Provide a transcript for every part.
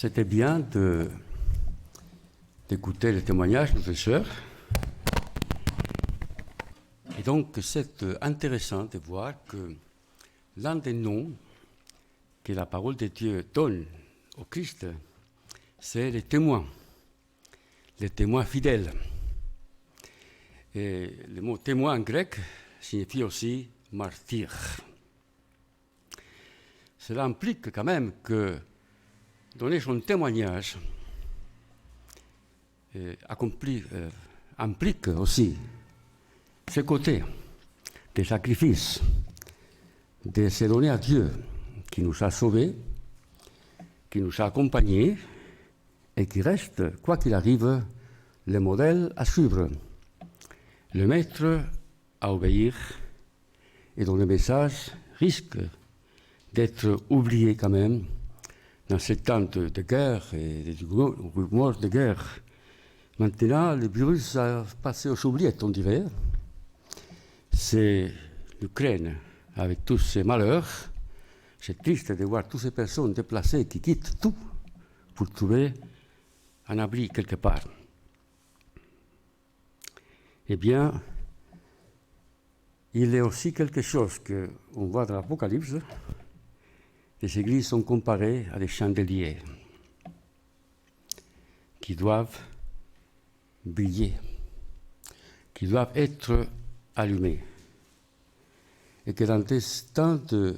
C'était bien d'écouter les témoignages de nos sœurs. Et donc, c'est intéressant de voir que l'un des noms que la parole de Dieu donne au Christ, c'est les témoins fidèles. Et le mot témoin en grec signifie aussi martyr. Cela implique quand même que donner son témoignage implique aussi ce côté des sacrifices, de se donner à Dieu qui nous a sauvés, qui nous a accompagnés et qui reste, quoi qu'il arrive, le modèle à suivre, le maître à obéir et dont le message risque d'être oublié quand même dans ces temps de guerre et de rumeurs de guerre. Maintenant, le virus a passé aux oubliettes, on dirait. C'est l'Ukraine, avec tous ses malheurs. C'est triste de voir toutes ces personnes déplacées qui quittent tout pour trouver un abri quelque part. Eh bien, il est aussi quelque chose qu'on voit dans l'Apocalypse. Les églises sont comparées à des chandeliers qui doivent briller, qui doivent être allumés. Et que dans des temps de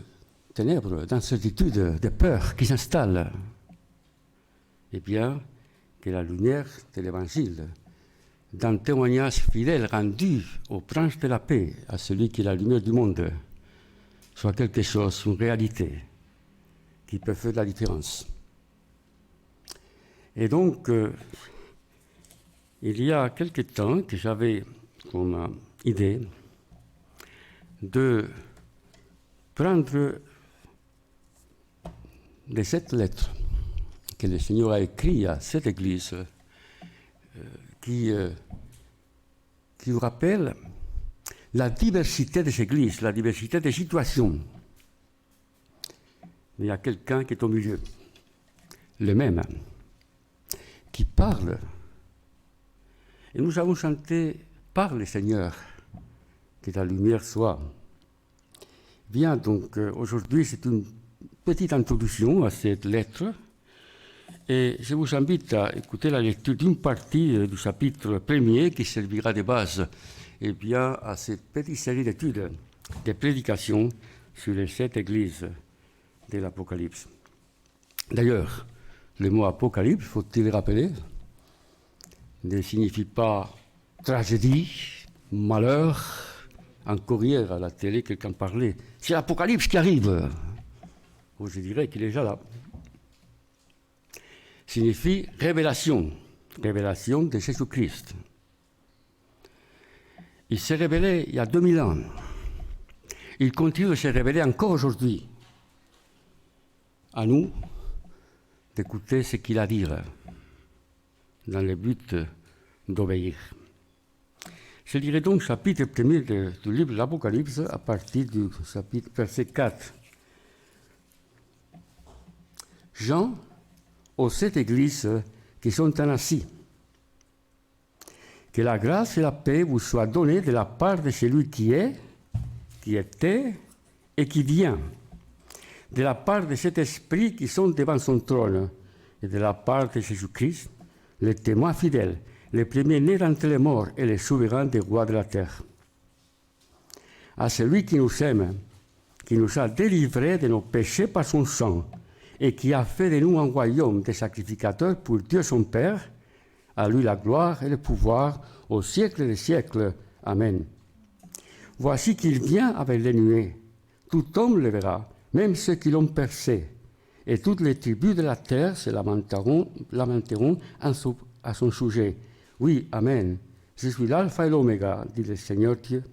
ténèbres, d'incertitude, de peur qui s'installent, eh bien, que la lumière de l'Évangile, d'un témoignage fidèle rendu au prince de la paix, à celui qui est la lumière du monde, soit quelque chose, une réalité, qui peut faire de la différence. Et donc, il y a quelque temps que j'avais comme idée de prendre les 7 lettres que le Seigneur a écrites à cette Église qui vous rappelle la diversité des Églises, la diversité des situations. Il y a quelqu'un qui est au milieu, le même, qui parle. Et nous avons chanté « Parle, Seigneur, que ta lumière soit ». Bien, donc aujourd'hui, c'est une petite introduction à cette lettre. Et je vous invite à écouter la lecture d'une partie du chapitre 1er qui servira de base bien, à cette petite série d'études, de prédications sur les 7 églises de l'Apocalypse. D'ailleurs, le mot Apocalypse, faut-il le rappeler, ne signifie pas tragédie, malheur. Encore hier, à la télé, quelqu'un parlait. C'est l'Apocalypse qui arrive. Ou je dirais qu'il est déjà là. Signifie révélation de Jésus-Christ. Il s'est révélé il y a 2000 ans. Il continue de se révéler encore aujourd'hui. À nous d'écouter ce qu'il a à dire dans le but d'obéir. Je lirai donc le chapitre 1er du livre de l'Apocalypse à partir du chapitre verset 4. Jean, aux 7 églises qui sont en Asie. Que la grâce et la paix vous soient données de la part de celui qui est, qui était et qui vient, de la part de cet esprit qui sont devant son trône, et de la part de Jésus-Christ, le témoin fidèle, le premier-né d'entre les morts et le souverain des rois de la terre. À celui qui nous aime, qui nous a délivrés de nos péchés par son sang, et qui a fait de nous un royaume de sacrificateurs pour Dieu son Père, à lui la gloire et le pouvoir au siècle des siècles. Amen. Voici qu'il vient avec les nuées. Tout homme le verra, même ceux qui l'ont percé. Et toutes les tribus de la terre se lamenteront à son sujet. Oui, Amen. Je suis l'alpha et l'oméga, dit le Seigneur Dieu,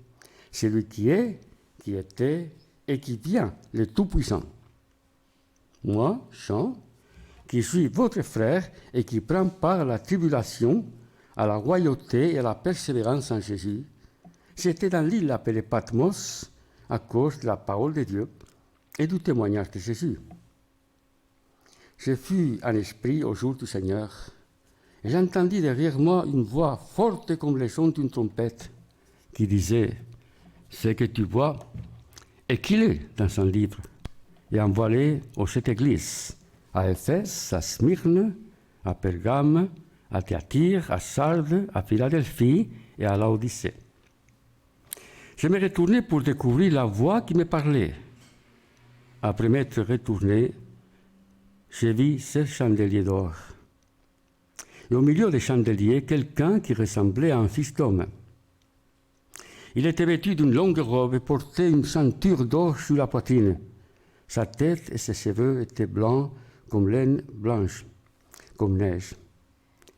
celui qui est, qui était et qui vient, le Tout-Puissant. Moi, Jean, qui suis votre frère et qui prend part à la tribulation, à la royauté et à la persévérance en Jésus, j'étais dans l'île appelée Patmos à cause de la parole de Dieu et du témoignage de Jésus. je fus en esprit au jour du Seigneur, et j'entendis derrière moi une voix forte comme le son d'une trompette, qui disait, « Ce que tu vois, écris-le dans son livre, et envoie-le aux 7 églises, à Éphèse, à Smyrne, à Pergame, à Thyatire, à Sardes, à Philadelphie et à Laodicée. » Je me retournai pour découvrir la voix qui me parlait. Après m'être retourné, je vis 7 chandeliers d'or. Et au milieu des chandeliers, quelqu'un qui ressemblait à un fils d'homme. Il était vêtu d'une longue robe et portait une ceinture d'or sur la poitrine. Sa tête et ses cheveux étaient blancs comme laine blanche, comme neige.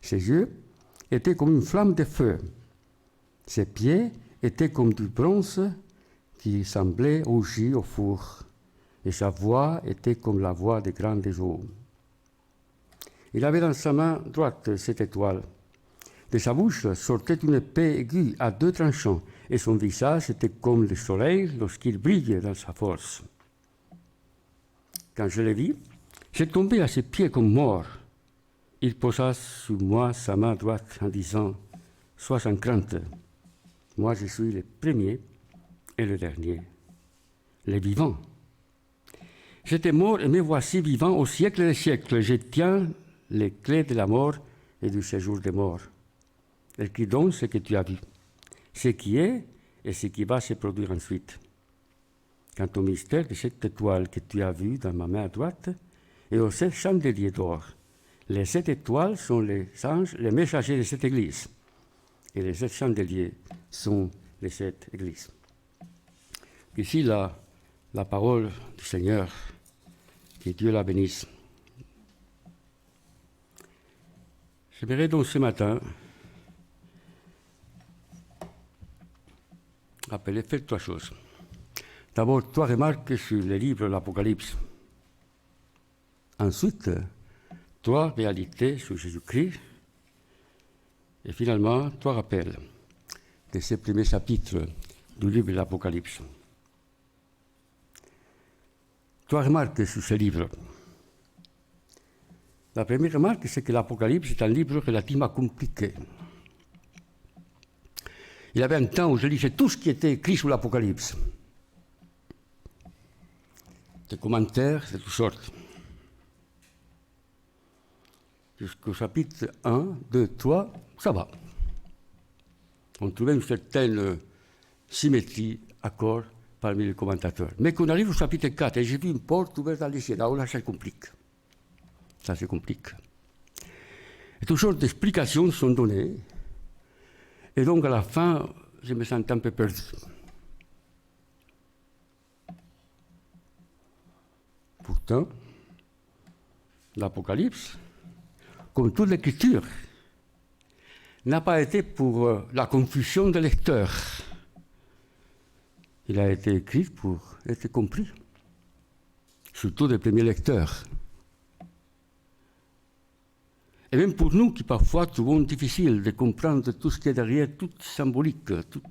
Ses yeux étaient comme une flamme de feu. Ses pieds étaient comme du bronze qui semblait rougi au four. Et sa voix était comme la voix des grandes eaux. Il avait dans sa main droite 7 étoiles. De sa bouche sortait une épée aiguë à 2 tranchants, et son visage était comme le soleil lorsqu'il brille dans sa force. Quand je le vis, j'ai tombé à ses pieds comme mort. Il posa sur moi sa main droite en disant « Sois sans crainte, moi je suis le premier et le dernier, le vivant. J'étais mort et me voici vivant au siècle des siècles. Je tiens les clés de la mort et du séjour des morts. Écris donc ce que tu as vu, ce qui est et ce qui va se produire ensuite. Quant au mystère de cette étoile que tu as vue dans ma main droite et aux 7 chandeliers d'or, les 7 étoiles sont les anges, les messagers de cette église, et les 7 chandeliers sont les 7 églises. Ici, la parole du Seigneur, que Dieu la bénisse. J'aimerais donc ce matin faire 3 choses. D'abord, 3 remarques sur le livre de l'Apocalypse. Ensuite, 3 réalités sur Jésus-Christ. Et finalement, 3 rappels de ces premiers chapitres du livre de l'Apocalypse. 3 remarques sur ce livre. La première remarque, c'est que l'Apocalypse est un livre relativement compliqué. Il y avait un temps où je lisais tout ce qui était écrit sur l'Apocalypse. Des commentaires de toutes sortes. Jusqu'au chapitre 1, 2, 3, ça va. On trouvait une certaine symétrie, accord parmi les commentateurs. Mais quand on arrive au chapitre 4, et j'ai vu une porte ouverte dans les cieux, là, ça se complique. Ça se complique. Et toutes sortes d'explications sont données. Et donc, à la fin, je me sentais un peu perdu. Pourtant, l'Apocalypse, comme toute l'écriture, n'a pas été pour la confusion des lecteurs. Il a été écrit pour être compris, surtout des premiers lecteurs. Et même pour nous qui parfois trouvons difficile de comprendre tout ce qui est derrière, tout symbolique, tout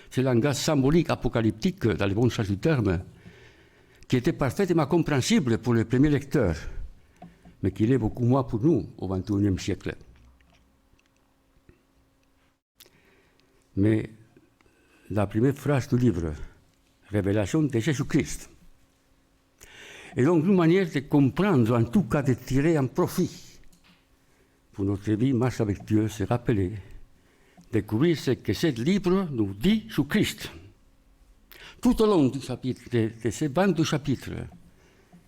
ce langage symbolique, apocalyptique, dans le bon sens du terme, qui était parfaitement compréhensible pour les premiers lecteurs, mais qui l'est beaucoup moins pour nous au XXIe siècle. Mais la première phrase du livre, révélation de Jésus-Christ, est donc une manière de comprendre, en tout cas de tirer un profit pour notre vie, marche avec Dieu, se rappeler, découvrir ce que ce livre nous dit sur Christ. Tout au long du chapitre, de ces 22 chapitres,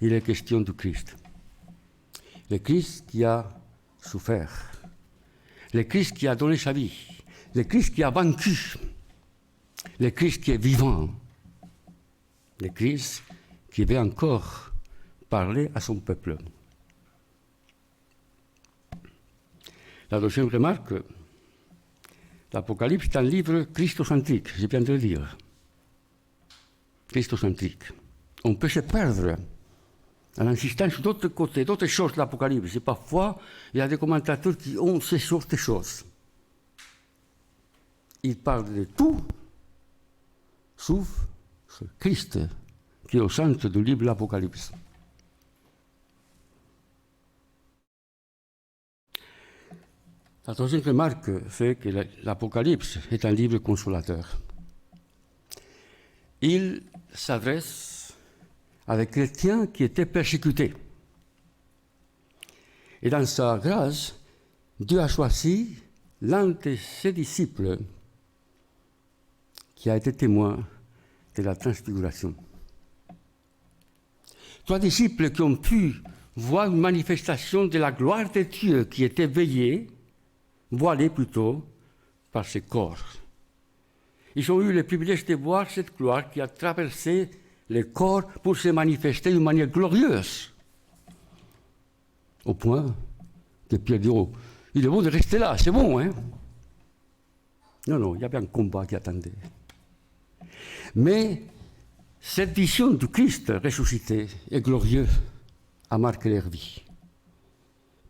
il est question du Christ. Le Christ qui a souffert, le Christ qui a donné sa vie, le Christ qui a vaincu, le Christ qui est vivant, le Christ qui veut encore parler à son peuple. La deuxième remarque, l'Apocalypse est un livre christocentrique, je viens de le dire. Christocentrique. On peut se perdre en insistant sur d'autres côtés, d'autres choses de l'Apocalypse. Et parfois, il y a des commentateurs qui ont ces sortes de choses. Ils parlent de tout, sauf Christ, qui est au centre du livre de l'Apocalypse. La troisième remarque, c'est que l'Apocalypse est un livre consolateur. Il s'adresse à des chrétiens qui étaient persécutés. Et dans sa grâce, Dieu a choisi l'un de ses disciples qui a été témoin de la transfiguration. 3 disciples qui ont pu voir une manifestation de la gloire de Dieu qui était voilée plutôt, par ce corps. Ils ont eu le privilège de voir cette gloire qui a traversé le corps pour se manifester d'une manière glorieuse. Au point que Pierre dit, oh, il est bon de rester là, c'est bon, hein? Non, il y avait un combat qui attendait. Mais cette vision du Christ ressuscité et glorieux a marqué leur vie.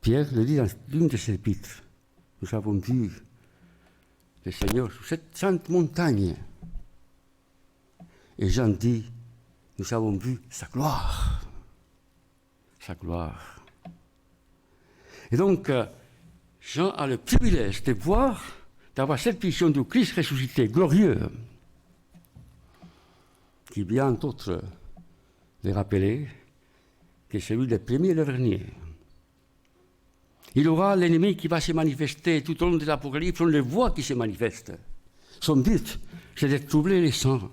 Pierre le dit dans l'une de ses épîtres. Nous avons vu le Seigneur sur cette sainte montagne. Et Jean dit, nous avons vu sa gloire. Sa gloire. Et donc, Jean a le privilège de voir, d'avoir cette vision du Christ ressuscité, glorieux, qui vient, entre autres, les rappeler que c'est lui le premier et le dernier. Il aura l'ennemi qui va se manifester tout au long de l'Apocalypse, on le voit qui se manifeste. Son but, c'est de troubler les saints,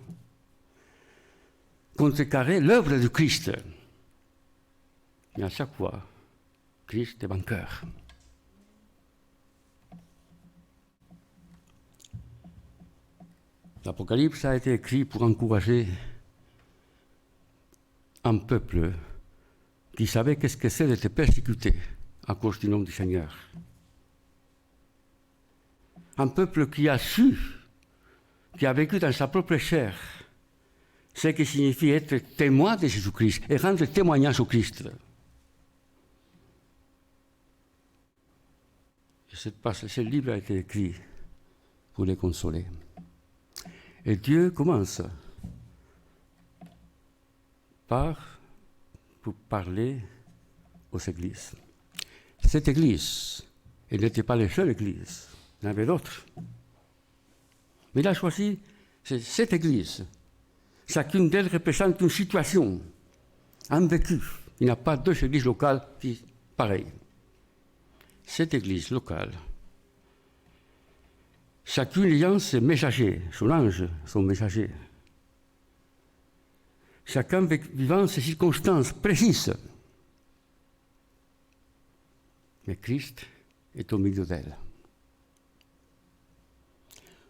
contrecarrer l'œuvre du Christ. Mais à chaque fois, Christ est vainqueur. L'Apocalypse a été écrit pour encourager un peuple qui savait qu'est-ce que c'est d'être persécuté à cause du nom du Seigneur. Un peuple qui a su, qui a vécu dans sa propre chair, ce qui signifie être témoin de Jésus-Christ et rendre témoignage au Christ. Et ce livre a été écrit pour les consoler. Et Dieu commence pour parler aux églises. Cette église, elle n'était pas la seule église, il y en avait d'autres. Mais il a choisi cette église. Chacune d'elles représente une situation, un vécu. Il n'y a pas 2 églises locales pareilles. Cette église locale, chacune ayant ses messagers, son ange, son messager. Chacun vivant ses circonstances précises. Mais Christ est au milieu d'elle.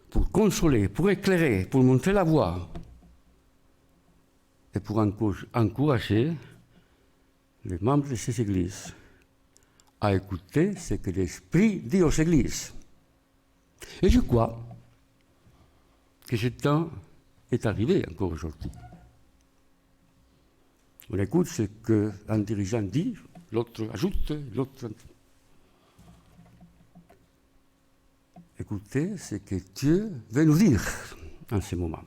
Pour consoler, pour éclairer, pour montrer la voie et pour encourager les membres de ces églises à écouter ce que l'Esprit dit aux églises. Et je crois que ce temps est arrivé encore aujourd'hui. On écoute ce qu'un dirigeant dit, l'autre ajoute, l'autre... Écoutez ce que Dieu veut nous dire en ce moment.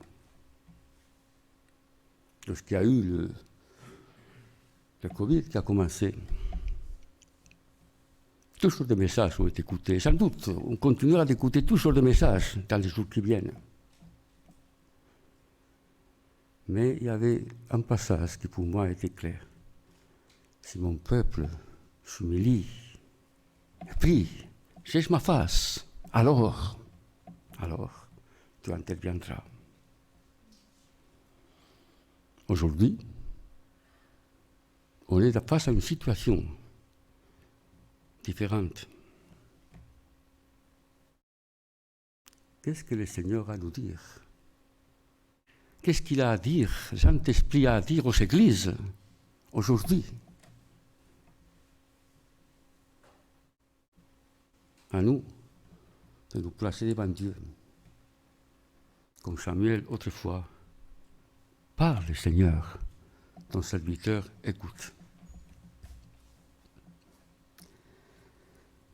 Lorsqu'il y a eu le Covid qui a commencé, toujours des messages ont été écoutés. Sans doute, on continuera d'écouter toujours des messages dans les jours qui viennent. Mais il y avait un passage qui pour moi était clair. Si mon peuple s'humilie, prie, cherche ma face, alors, tu interviendras. Aujourd'hui, on est face à une situation différente. Qu'est-ce que le Seigneur a à nous dire? Qu'est-ce qu'il a à dire, le Saint-Esprit a à dire aux églises aujourd'hui? À nous de nous placer devant Dieu. Comme Samuel autrefois, parle Seigneur, ton serviteur écoute.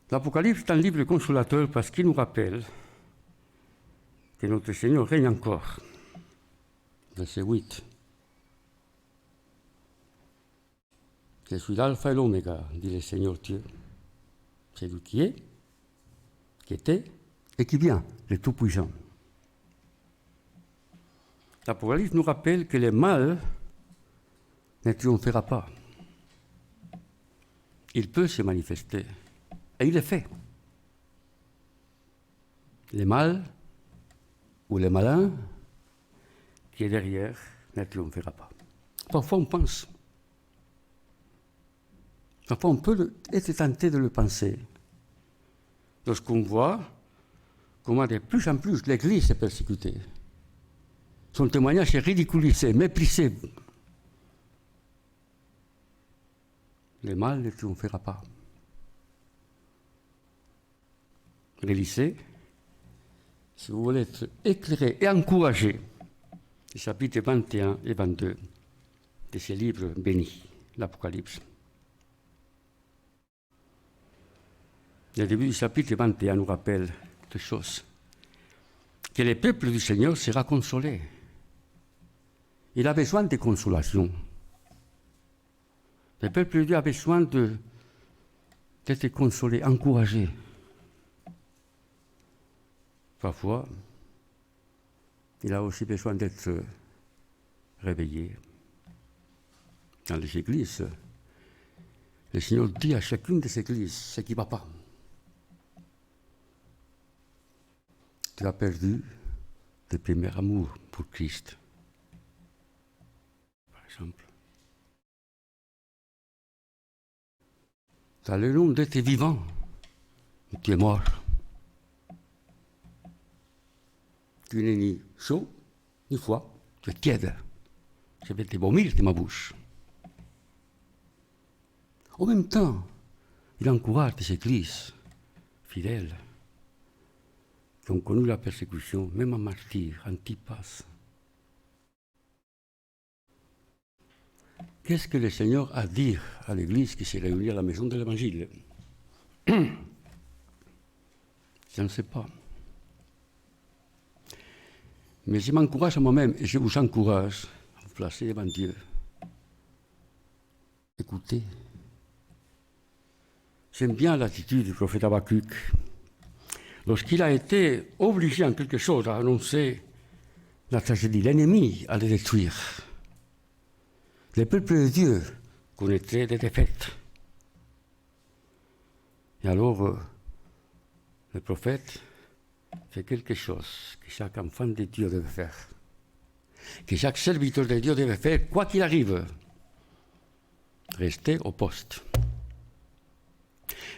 L'Apocalypse est un livre consolateur parce qu'il nous rappelle que notre Seigneur règne encore. Verset 8. Je suis l'alpha et l'oméga, dit le Seigneur Dieu. C'est lui qui est, qui était et qui vient, le Tout-Puissant. L'Apocalypse nous rappelle que le mal ne triomphera pas. Il peut se manifester, et il le fait. Le mal ou le malin qui est derrière ne triomphera pas. Parfois on pense, parfois on peut être tenté de le penser, lorsqu'on voit comment de plus en plus l'Église est persécutée. Son témoignage est ridiculisé, méprisé. Le mal ne triomphera pas. Relisez, si vous voulez être éclairé et encouragé, les chapitres 21 et 22 de ce livre béni, l'Apocalypse. Le début du chapitre 21 nous rappelle deux choses. Que le peuple du Seigneur sera consolé. Il a besoin de consolation. Le peuple de Dieu a besoin d'être consolé, encouragé. Parfois, il a aussi besoin d'être réveillé. Dans les églises, le Seigneur dit à chacune des églises ce qui ne va pas. Tu as perdu tes premiers amours pour Christ, par exemple. Tu as le nom d'être vivant, mais tu es mort. Tu n'es ni chaud, ni froid, tu es tiède. Je vais te vomir de ma bouche. En même temps, il encourage des églises fidèles qui ont connu la persécution, même un martyr, Antipas. Qu'est-ce que le Seigneur a à dire à l'Église qui s'est réunie à la maison de l'Évangile? Je ne sais pas. Mais je m'encourage à moi-même et je vous encourage à vous placer devant Dieu. Écoutez. J'aime bien l'attitude du prophète Habakkuk. Lorsqu'il a été obligé en quelque chose à annoncer la tragédie, l'ennemi allait détruire. Le peuple de Dieu connaîtrait des défaites. Et alors, le prophète fait quelque chose que chaque enfant de Dieu devait faire, que chaque serviteur de Dieu devait faire, quoi qu'il arrive. Rester au poste.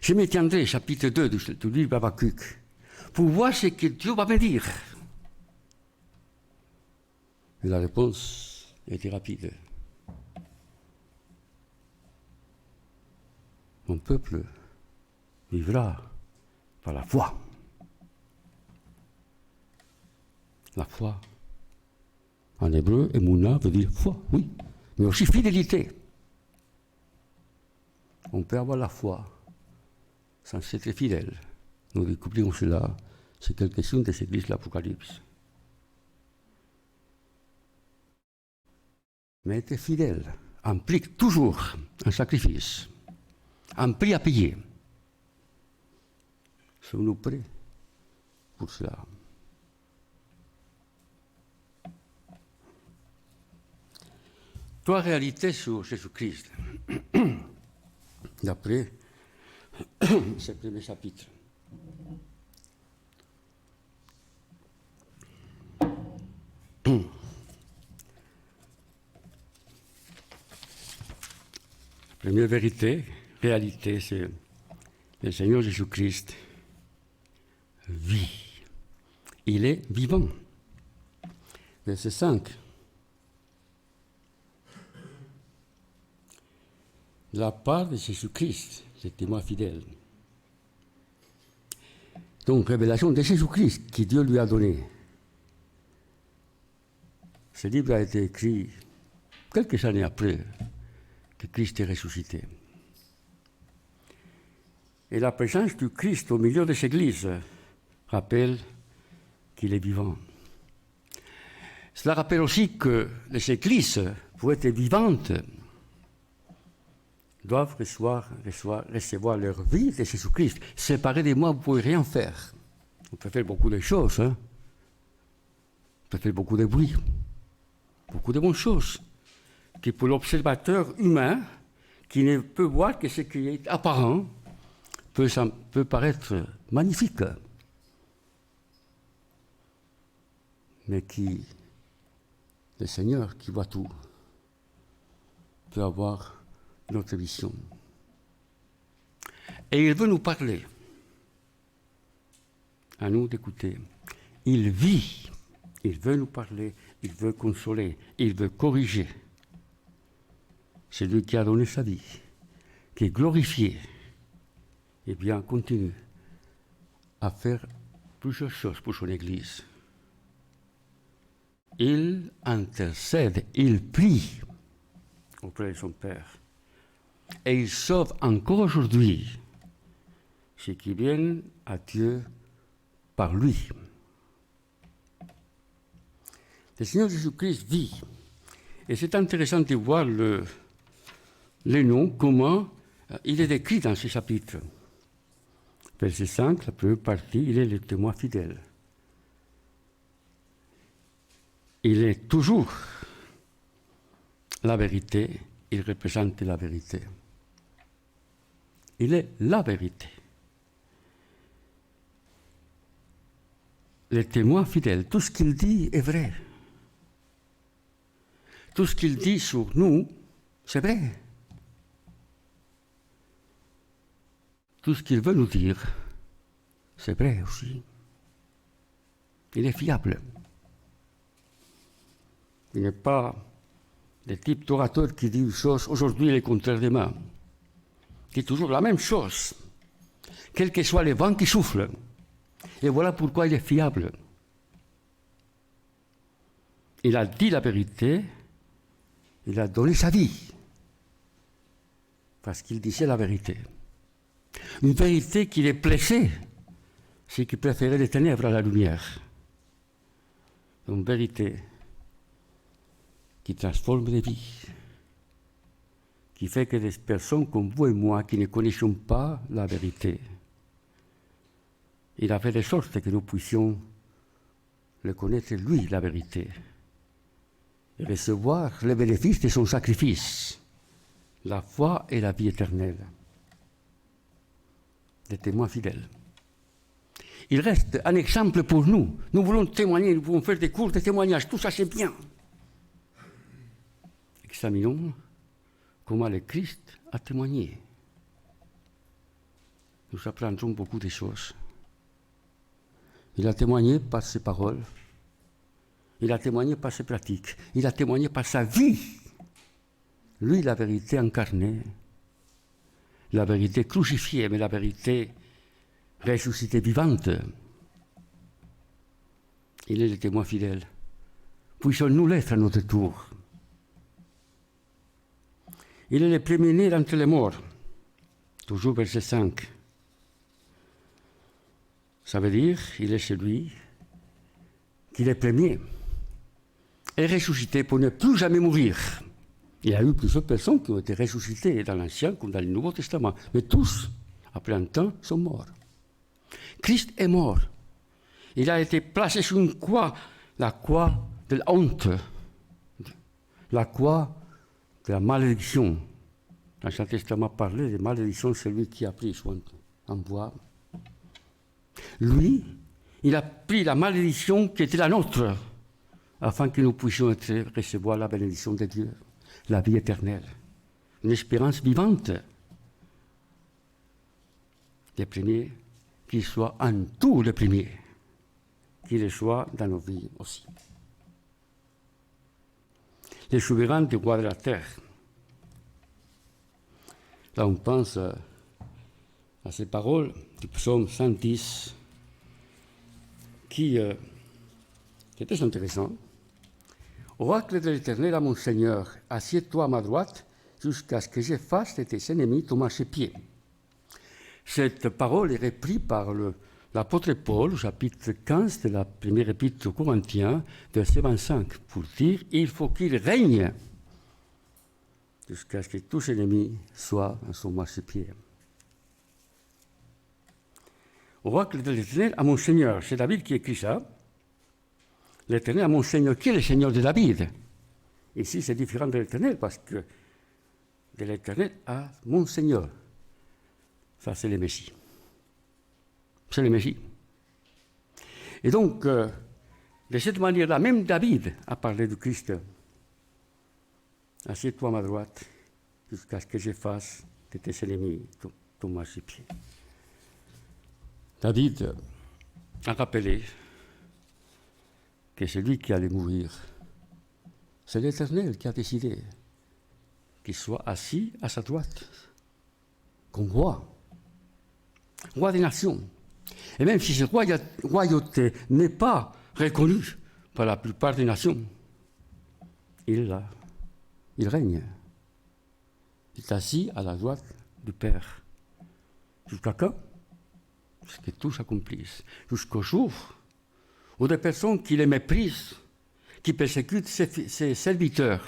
Je me tiendrai, chapitre 2 du livre Habakkuk, pour voir ce que Dieu va me dire. Et la réponse était rapide. Mon peuple vivra par la foi. La foi, en hébreu, émouna veut dire foi, oui, mais aussi fidélité. On peut avoir la foi sans être fidèle. Nous découvrons cela chez quelques-unes des églises de l'Apocalypse. Mais être fidèle implique toujours un sacrifice, un prix à payer. Sommes-nous prêts pour cela? Trois réalités sur Jésus-Christ, d'après ce premier chapitre. La première réalité, c'est le Seigneur Jésus-Christ vit. Il est vivant. Verset 5. De la part de Jésus-Christ, le témoin fidèle. Donc, révélation de Jésus-Christ que Dieu lui a donnée. Ce livre a été écrit quelques années après que Christ est ressuscité. Et la présence du Christ au milieu des églises rappelle qu'il est vivant. Cela rappelle aussi que les églises, pour être vivantes, doivent recevoir leur vie de Jésus-Christ. Séparés de moi, vous ne pouvez rien faire. On peut faire beaucoup de choses, hein. On peut faire beaucoup de bruit, beaucoup de bonnes choses, qui pour l'observateur humain, qui ne peut voir que ce qui est apparent, peut paraître magnifique, mais qui, le Seigneur qui voit tout, peut avoir notre vision. Et il veut nous parler, à nous d'écouter. Il vit, il veut nous parler, il veut consoler, il veut corriger. C'est lui qui a donné sa vie, qui est glorifié, et bien continue à faire plusieurs choses pour son Église. Il intercède, il prie auprès de son Père. Et il sauve encore aujourd'hui ceux qui viennent à Dieu par lui. Le Seigneur Jésus-Christ vit. Et c'est intéressant de voir les noms, comment il est décrit dans ce chapitre. Verset 5, la première partie, il est le témoin fidèle. Il est toujours la vérité, il représente la vérité. Il est la vérité. Le témoin fidèle, tout ce qu'il dit est vrai. Tout ce qu'il dit sur nous, c'est vrai. Tout ce qu'il veut nous dire, c'est vrai aussi. Il est fiable. Il n'est pas le type d'orateur qui dit une chose aujourd'hui et le contraire demain. Il dit toujours la même chose, quel que soit le vent qui souffle. Et voilà pourquoi il est fiable. Il a dit la vérité, il a donné sa vie, parce qu'il disait la vérité. Une vérité qui les plaisait, c'est qu'il préférait les ténèbres à la lumière. Une vérité qui transforme les vies, qui fait que des personnes comme vous et moi, qui ne connaissons pas la vérité, il a fait de sorte que nous puissions le connaître, lui, la vérité, et recevoir les bénéfices de son sacrifice, la foi et la vie éternelle. Des témoins fidèles. Il reste un exemple pour nous. Nous voulons témoigner, nous pouvons faire des cours de témoignage, tout ça c'est bien. Examinons comment le Christ a témoigné. Nous apprendrons beaucoup de choses. Il a témoigné par ses paroles, il a témoigné par ses pratiques, il a témoigné par sa vie. Lui, la vérité incarnée, la vérité crucifiée, mais la vérité ressuscitée vivante. Il est le témoin fidèle. Puissions-nous l'être à notre tour. Il est le premier-né d'entre les morts. Toujours verset 5. Ça veut dire qu'il est celui qui est premier et ressuscité pour ne plus jamais mourir. Il y a eu plusieurs personnes qui ont été ressuscitées dans l'Ancien comme dans le Nouveau Testament, mais tous, après un temps, sont morts. Christ est mort. Il a été placé sur une croix, la croix de la honte, la croix de la malédiction. L'Ancien Testament parlait de malédiction, celui qui a pris soin en bois. Lui, il a pris la malédiction qui était la nôtre, afin que nous puissions recevoir la bénédiction de Dieu, la vie éternelle, une espérance vivante. Les premiers, qu'il soit en tout le premier, qu'il le soit dans nos vies aussi. Les souverains du roi de la terre. Là, on pense à ces paroles du psaume 110, qui est très intéressant. Oracle de l'Éternel à mon Seigneur, assieds-toi à ma droite jusqu'à ce que je fasse de tes ennemis ton marchepied. Cette parole est reprise par l'apôtre Paul, chapitre 15 de la première épître aux Corinthiens, verset 25, pour dire il faut qu'il règne jusqu'à ce que tous ses ennemis soient à son marchepied. oracle de l'Éternel à mon Seigneur. C'est David qui écrit ça. L'Éternel à mon Seigneur. Qui est le Seigneur de David? Ici, c'est différent de l'Éternel parce que de l'Éternel à mon Seigneur. Ça, c'est le Messie. C'est le Messie. Et donc, de cette manière-là, même David a parlé du Christ. Assieds-toi à ma droite jusqu'à ce que je fasse de tes ennemis ton marchepied. David a rappelé que celui qui allait mourir, c'est l'Éternel qui a décidé qu'il soit assis à sa droite, comme roi des nations. Et même si cette royauté n'est pas reconnue par la plupart des nations, il règne. Il est assis à la droite du Père. Jusqu'à quand? Jusqu'à ce que tout s'accomplisse. Jusqu'au jour où des personnes qui les méprisent, qui persécutent ses serviteurs,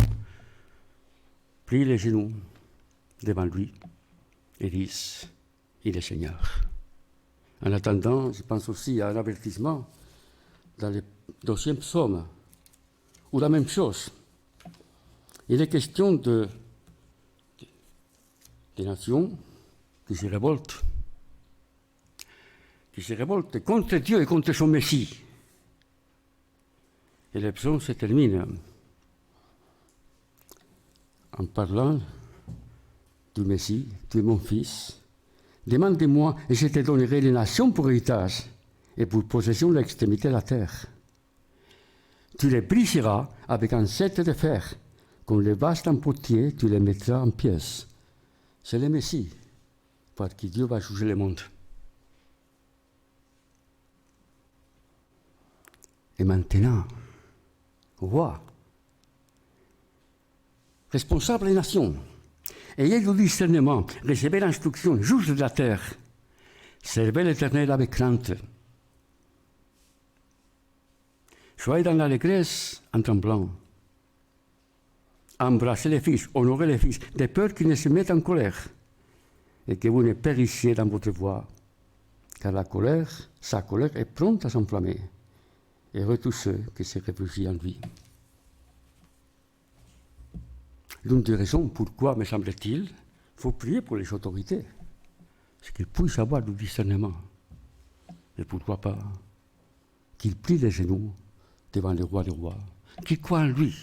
plient les genoux devant lui et disent « Il est Seigneur ». En attendant, je pense aussi à un avertissement dans le 2e psaume, où la même chose. Il est question des nations qui se révoltent contre Dieu et contre son Messie. Et le psaume se termine en parlant du Messie, tu es mon fils. Demande-moi et je te donnerai les nations pour héritage et pour possession l'extrémité de la terre. Tu les briseras avec un sceptre de fer, comme les vases d'un potier, tu les mettras en pièces. C'est le Messie par qui Dieu va juger le monde. Et maintenant, roi, responsable des nations, ayez du discernement, recevez l'instruction juste de la terre, servez l'Éternel avec crainte. Soyez dans l'allégresse en tremblant. Embrassez les fils, honorez les fils, de peur qu'ils ne se mettent en colère et que vous ne périssiez dans votre voie, car sa colère est prompte à s'enflammer, et tous ceux qui se réfugient en lui. L'une des raisons pourquoi, me semble-t-il, il faut prier pour les autorités, c'est qu'ils puissent avoir du discernement. Et pourquoi pas qu'ils plient les genoux devant le roi des rois, qu'ils croient en lui,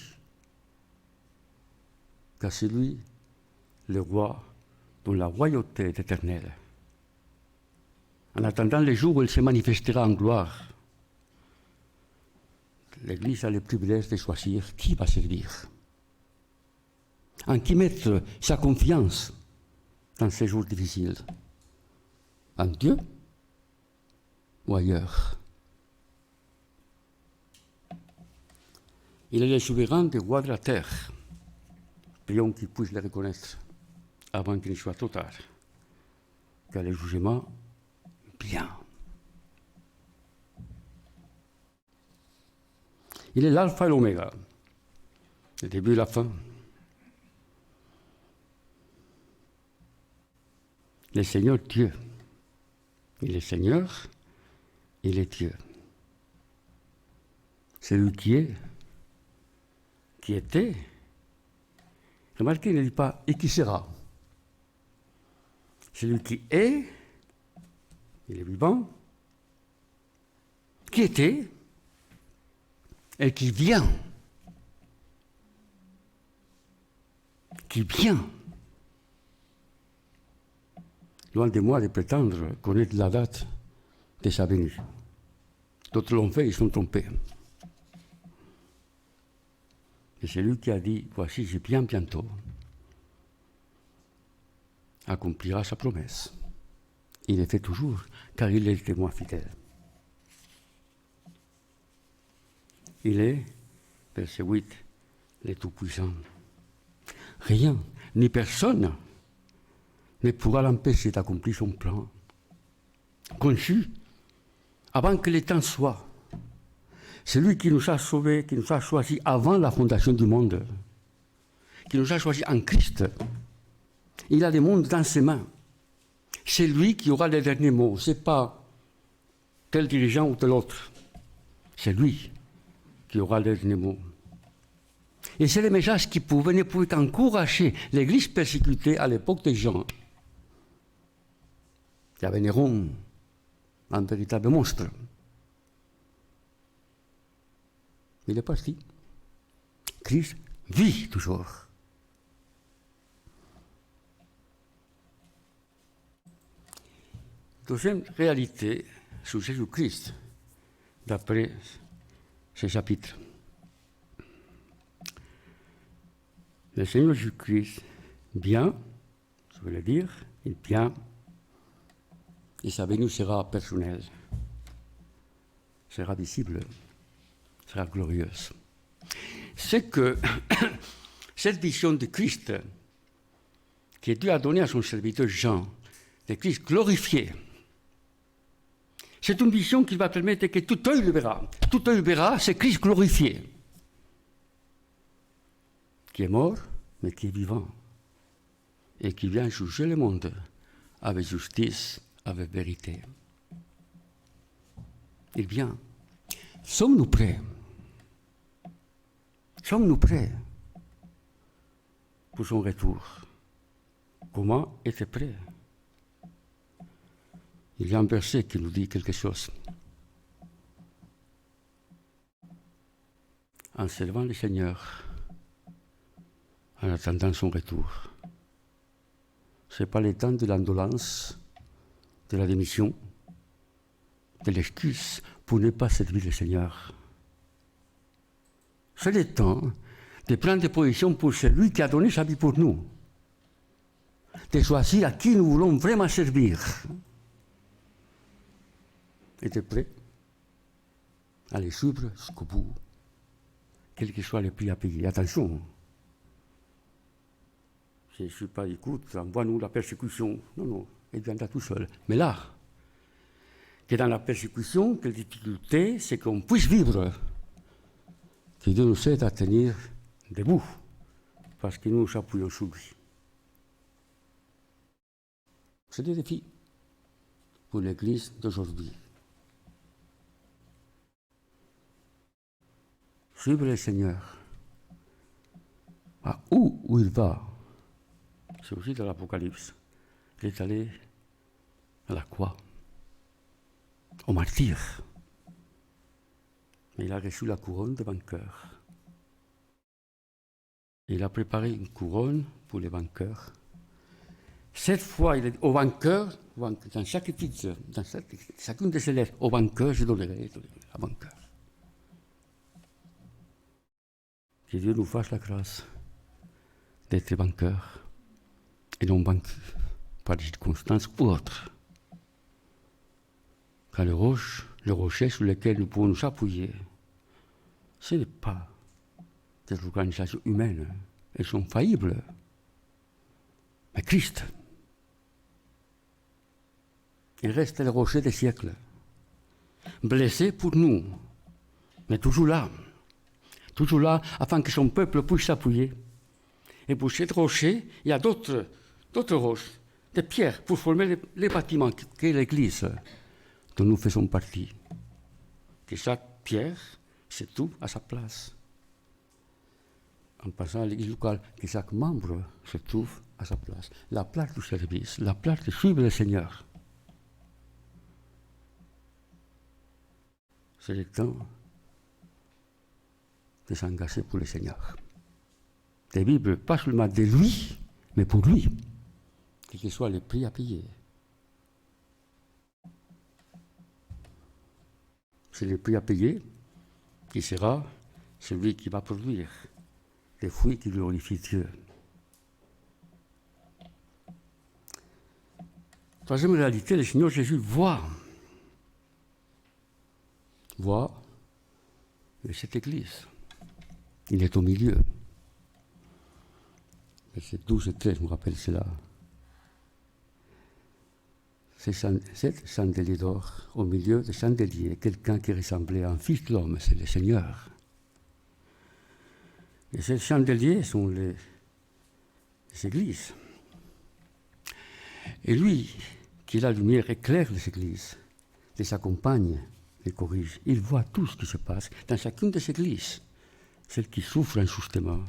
car c'est lui, le roi, dont la royauté est éternelle. En attendant le jour où il se manifestera en gloire, l'Église a le privilège de choisir qui va servir, en qui mettre sa confiance dans ces jours difficiles, en Dieu ou ailleurs. Il est le souverain des rois de la terre. Prions qu'il puisse le reconnaître avant qu'il ne soit trop tard, car le jugement vient. Il est l'alpha et l'oméga, le début et la fin. Le Seigneur Dieu. Il est Seigneur, il est Dieu. C'est lui qui est, qui était. Remarquez, il ne dit pas « et qui sera ». C'est lui qui est, il est vivant, qui était et qui vient. Qui vient. Loin de moi de prétendre connaître la date de sa venue. D'autres l'ont fait, ils sont trompés. Et c'est lui qui a dit, voici, je viens bientôt, accomplira sa promesse. Il le fait toujours, car il est le témoin fidèle. Il est, verset 8, le Tout-Puissant. Rien, ni personne ne pourra l'empêcher d'accomplir son plan, conçu avant que le temps soit. C'est lui qui nous a sauvés, qui nous a choisis avant la fondation du monde, qui nous a choisis en Christ. Il a le monde dans ses mains. C'est lui qui aura le dernier mot. Ce n'est pas tel dirigeant ou tel autre. C'est lui qui aura le dernier mot. Et c'est le message qui ne pouvait qu'encourager l'Église persécutée à l'époque de Jean. Il y avait Néron, un véritable monstre. Il est parti. Christ vit toujours. Deuxième réalité sur Jésus-Christ, d'après ce chapitre. Le Seigneur Jésus-Christ vient, je veux le dire, il vient, et sa venue sera personnelle, sera visible, sera glorieuse. C'est que cette vision de Christ que Dieu a donnée à son serviteur Jean, de Christ glorifié, c'est une vision qui va permettre que tout œil le verra. Tout œil verra, c'est Christ glorifié, qui est mort, mais qui est vivant, et qui vient juger le monde avec justice, avec vérité. Il vient. Sommes-nous prêts? Sommes-nous prêts pour son retour? Comment était prêt? Il y a un verset qui nous dit quelque chose. En servant le Seigneur, en attendant son retour. Ce n'est pas le temps de l'indolence, de la démission, de l'excuse pour ne pas servir le Seigneur. C'est le temps de prendre des positions pour celui qui a donné sa vie pour nous, de choisir à qui nous voulons vraiment servir. Et de prêt à les suivre jusqu'au bout, quel que soit le prix à payer. Attention, je ne suis pas, écoute, envoie-nous la persécution. Non, non, il viendra tout seul. Mais là, que dans la persécution, quelle difficulté, c'est qu'on puisse vivre, que Dieu nous aide à tenir debout, parce que nous nous appuyons sur lui. C'est des défis pour l'Église d'aujourd'hui. Suivre le Seigneur. À où il va? C'est aussi dans l'Apocalypse. Il est allé à la croix, au martyr. Mais il a reçu la couronne de vainqueur. Il a préparé une couronne pour les vainqueurs. Cette fois, il est au vainqueur, dans chaque titre, dans chacune de ces lettres, au vainqueur, je donnerai à vainqueur. Que Dieu nous fasse la grâce d'être vainqueurs et non vaincus par des circonstances ou autres. Car le rocher sur lequel nous pouvons nous appuyer, ce n'est pas des organisations humaines, elles sont faillibles. Mais Christ, il reste le rocher des siècles, blessé pour nous, mais toujours là, afin que son peuple puisse s'appuyer. Et pour ce rocher, il y a d'autres roches, des pierres, pour former les bâtiments qu'est l'Église dont nous faisons partie. Que chaque pierre se trouve à sa place. En passant à l'Église locale, que chaque membre se trouve à sa place. La place du service, la place de suivre le Seigneur. C'est le temps de s'engager pour le Seigneur. De vivre pas seulement de lui, mais pour lui, quel que soit le prix à payer. C'est le prix à payer qui sera celui qui va produire les fruits qui glorifient Dieu. Troisième réalité, le Seigneur Jésus voit cette Église. Il est au milieu. Versets 12 et 13 nous rappellent cela. C'est 7 chandeliers d'or au milieu des chandeliers, quelqu'un qui ressemblait à un fils de l'homme, c'est le Seigneur. Et ces chandeliers sont les églises. Et lui, qui est la lumière, éclaire les églises. les accompagne, les corrige. Il voit tout ce qui se passe dans chacune des églises. Celles qui souffrent injustement,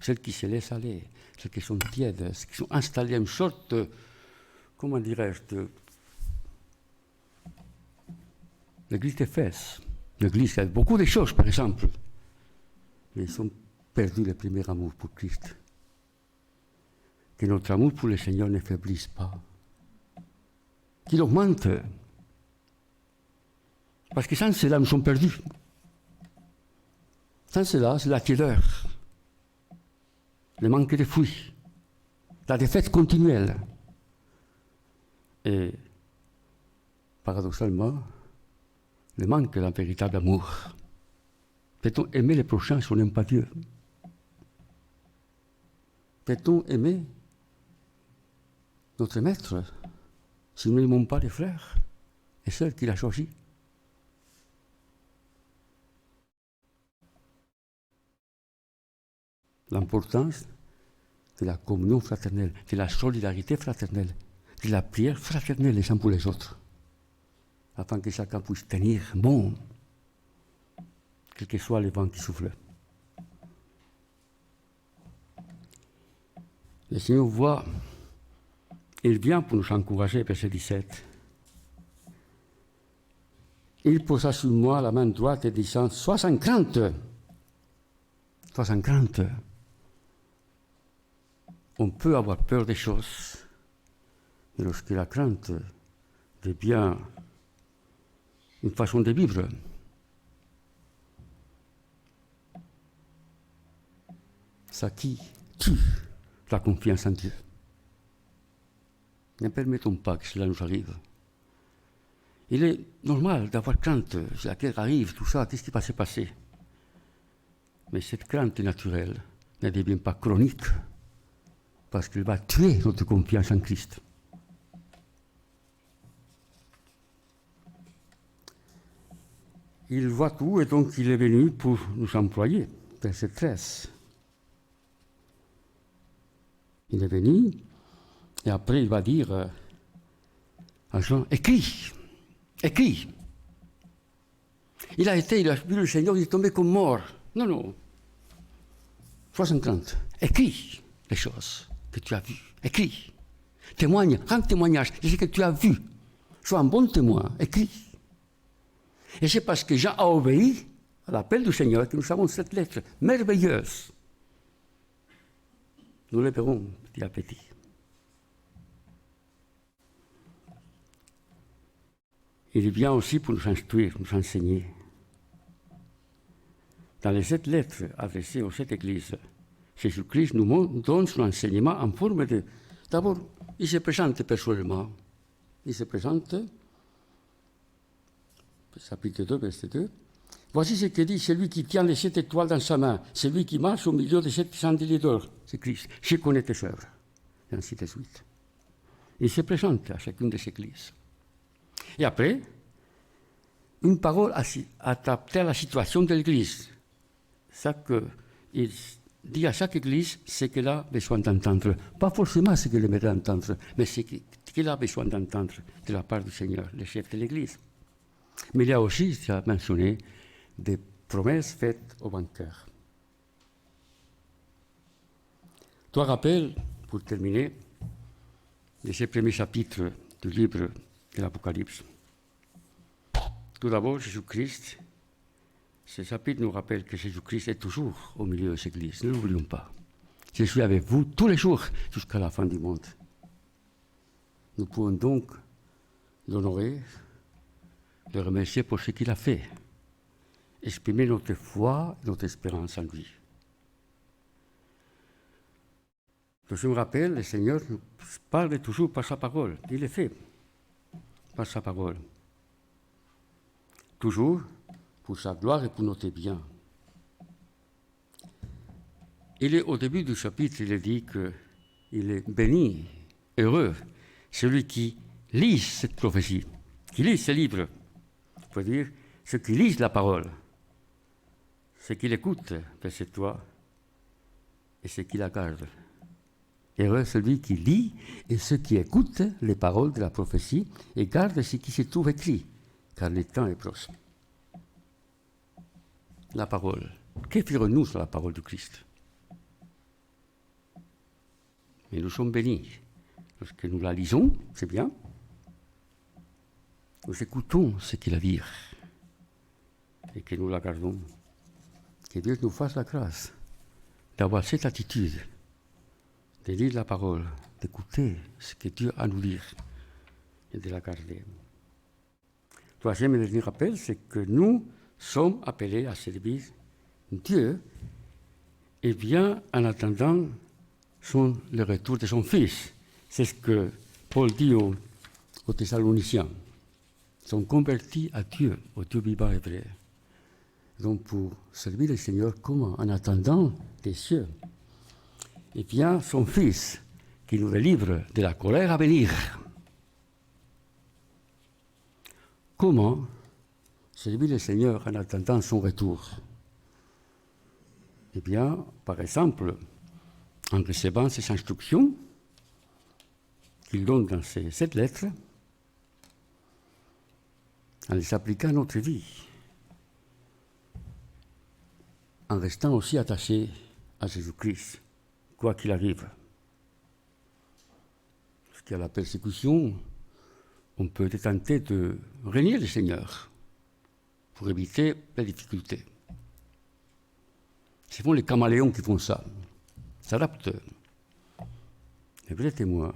celles qui se laissent aller, celles qui sont tièdes, celles qui sont installées en une sorte de, comment dirais-je, l'église d'Éphèse. L'église qui a beaucoup de choses, par exemple. Mais ils ont perdu le premier amour pour Christ. Que notre amour pour le Seigneur ne faiblisse pas. Qu'il augmente. Parce que sans cela, nous sommes perdus. Sans cela, c'est la tiédeur, le manque de fruits, la défaite continuelle. Et, paradoxalement, le manque d'un véritable amour. Peut-on aimer les prochains si on n'aime pas Dieu? Peut-on aimer notre Maître si nous n'aimons pas les frères et celles qu'il a choisis? L'importance de la communion fraternelle, de la solidarité fraternelle, de la prière fraternelle les uns pour les autres, afin que chacun puisse tenir bon, quel que soit le vent qui souffle. Le Seigneur voit, il vient pour nous encourager, verset 17. Il posa sur moi la main droite et disant, sois sans crainte. Sois sans crainte. On peut avoir peur des choses, mais lorsque la crainte devient une façon de vivre, ça qui tue la confiance en Dieu. Ne permettons pas que cela nous arrive. Il est normal d'avoir crainte, si la guerre arrive, tout ça, qu'est-ce qui va se passer? Mais cette crainte naturelle ne devient pas chronique, parce qu'elle va tuer notre confiance en Christ. Il voit tout et donc il est venu pour nous employer. Verset 13. Il est venu et après il va dire à Jean, écris, écris. Il a vu le Seigneur, il est tombé comme mort. Non, non. Sois sans crainte. Écris les choses que tu as vues. Écris. Témoigne, rends témoignage de ce que tu as vu. Sois un bon témoin. Écris. Et c'est parce que Jean a obéi à l'appel du Seigneur que nous avons cette lettre merveilleuse. Nous le verrons petit à petit. Il vient aussi pour nous instruire, nous enseigner. Dans les 7 lettres adressées aux 7 églises, Jésus-Christ nous donne son enseignement en forme de... D'abord, il se présente personnellement. Il se présente, chapitre 2, verset 2. Voici ce que dit celui qui tient les 7 étoiles dans sa main, celui qui marche au milieu de 7 chandeliers d'or. C'est Christ. Je connais tes œuvres. Et ainsi de suite. Il se présente à chacune des églises. Et après, une parole adaptée à la situation de l'église. Il dit à chaque église ce qu'elle a besoin d'entendre. Pas forcément ce qu'elle aimerait entendre, mais ce qu'elle a besoin d'entendre de la part du Seigneur, le chef de l'église. Mais il y a aussi, tu as mentionné, des promesses faites aux vainqueurs. 3 rappels, pour terminer, de ces premiers chapitres du livre de l'Apocalypse. Tout d'abord, Jésus-Christ. Ce chapitre nous rappelle que Jésus-Christ est toujours au milieu de l'Église. Ne l'oublions pas. Je suis avec vous tous les jours jusqu'à la fin du monde. Nous pouvons donc l'honorer, le remercier pour ce qu'il a fait, exprimer notre foi, notre espérance en lui. Deuxième rappel, le Seigneur nous parle toujours par sa parole. Il le fait par sa parole. Toujours pour sa gloire et pour notre bien. Il est au début du chapitre, il est dit qu'il est béni, heureux, celui qui lit cette prophétie, qui lit ce livre. Il faut dire, ceux qui lisent la parole, ceux qui l'écoutent, verset 3, et ceux qui la gardent. Heureux celui qui lit et ceux qui écoutent les paroles de la prophétie et gardent ce qui se trouve écrit, car le temps est proche. La parole. Que ferons-nous sur la parole du Christ? Mais nous sommes bénis. Lorsque nous la lisons, c'est bien. Nous écoutons ce qu'il a à dire et que nous la gardons. Que Dieu nous fasse la grâce d'avoir cette attitude, de lire la parole, d'écouter ce que Dieu a à nous dire et de la garder. Troisième et dernier rappel, c'est que nous sommes appelés à servir Dieu et bien en attendant le retour de son Fils. C'est ce que Paul dit aux Thessaloniciens. Ils sont convertis à Dieu, au Dieu vivant et vrai. Donc pour servir le Seigneur, comment? En attendant des cieux. Et bien son Fils qui nous délivre de la colère à venir. Comment servir le Seigneur en attendant son retour? Eh bien, par exemple, en recevant ces instructions qu'il donne dans ces 7 lettres, en les appliquant à notre vie, en restant aussi attaché à Jésus-Christ, quoi qu'il arrive. Parce qu'il y a la persécution, on peut être tenté de renier le Seigneur pour éviter les difficultés. C'est souvent les caméléons qui font ça, s'adaptent. Les vrais témoins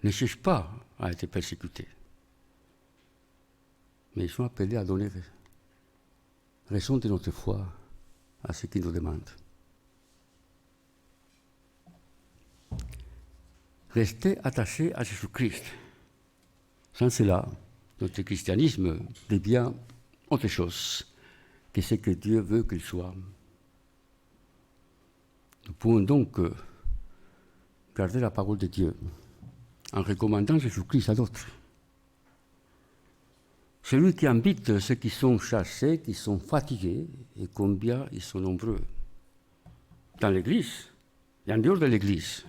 ne cherchent pas à être persécutés, mais ils sont appelés à donner raison de notre foi à ceux qui nous demandent. Rester attaché à Jésus-Christ. Sans cela, notre christianisme devient autre chose que ce que Dieu veut qu'il soit. Nous pouvons donc garder la parole de Dieu en recommandant Jésus-Christ à d'autres. Celui qui invite ceux qui sont chassés, qui sont fatigués, et combien ils sont nombreux. Dans l'Église et en dehors de l'Église,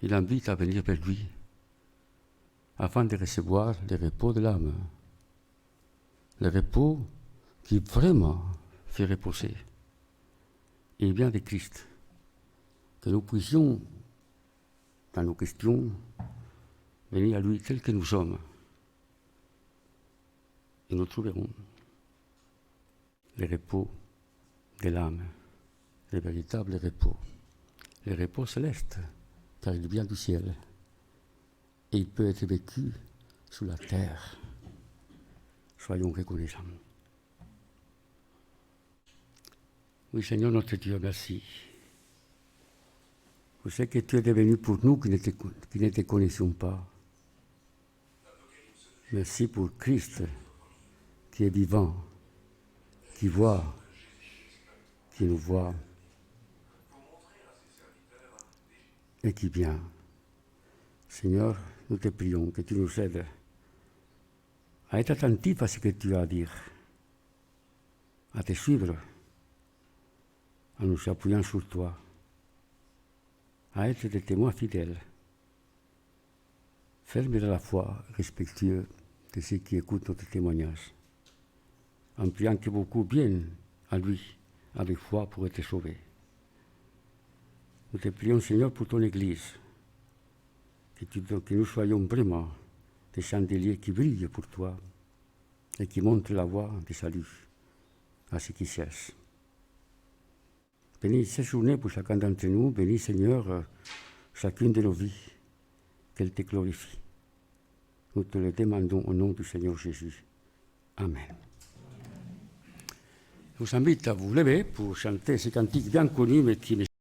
il invite à venir vers lui afin de recevoir le repos de l'âme. Le repos qui vraiment fait reposer. Il vient de Christ. Que nous puissions, dans nos questions, venir à lui tel que nous sommes. Et nous trouverons le repos de l'âme, le véritable repos, le repos céleste, car il vient du ciel et il peut être vécu sous la terre. Soyons reconnaissants. Oui, Seigneur notre Dieu, merci. Pour ce que tu es devenu pour nous qui ne te connaissions pas. Merci pour Christ qui est vivant, qui voit, qui nous voit et qui vient. Seigneur, nous te prions que tu nous aides à être attentifs à ce que tu as à dire, à te suivre, en nous appuyant sur toi, à être des témoins fidèles, fermes de la foi, respectueux de ceux qui écoutent notre témoignage, en priant que beaucoup viennent à lui avec foi pour être sauvés. Nous te prions, Seigneur, pour ton Église, que nous soyons vraiment des chandeliers qui brillent pour toi et qui montrent la voie du salut à ceux qui cherchent. Bénis cette journée pour chacun d'entre nous, bénis, Seigneur, chacune de nos vies, qu'elle te glorifie. Nous te le demandons au nom du Seigneur Jésus. Amen. Je vous invite à vous lever pour chanter ce cantique bien connu, mais qui